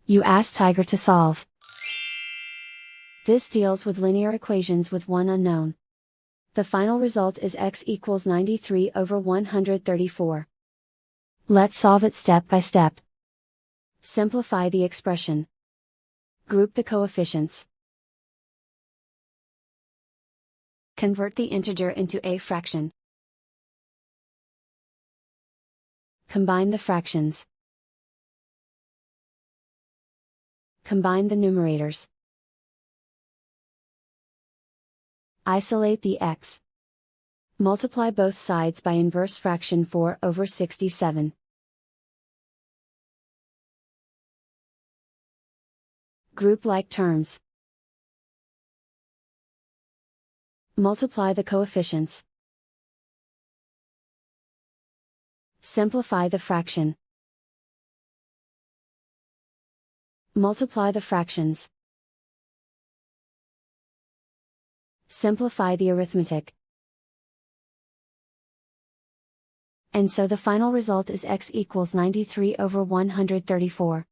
You ask Tiger to solve. This deals with linear equations with one unknown. The final result is x equals 93 over 134. Let's solve it step by step. Simplify the expression. Group the coefficients. Convert the integer into a fraction. Combine the fractions. Combine the numerators. Isolate the x. Multiply both sides by inverse fraction 4 over 67. Group like terms. Multiply the coefficients. Simplify the fraction. Multiply the fractions. Simplify the arithmetic. And so the final result is x equals 93 over 134.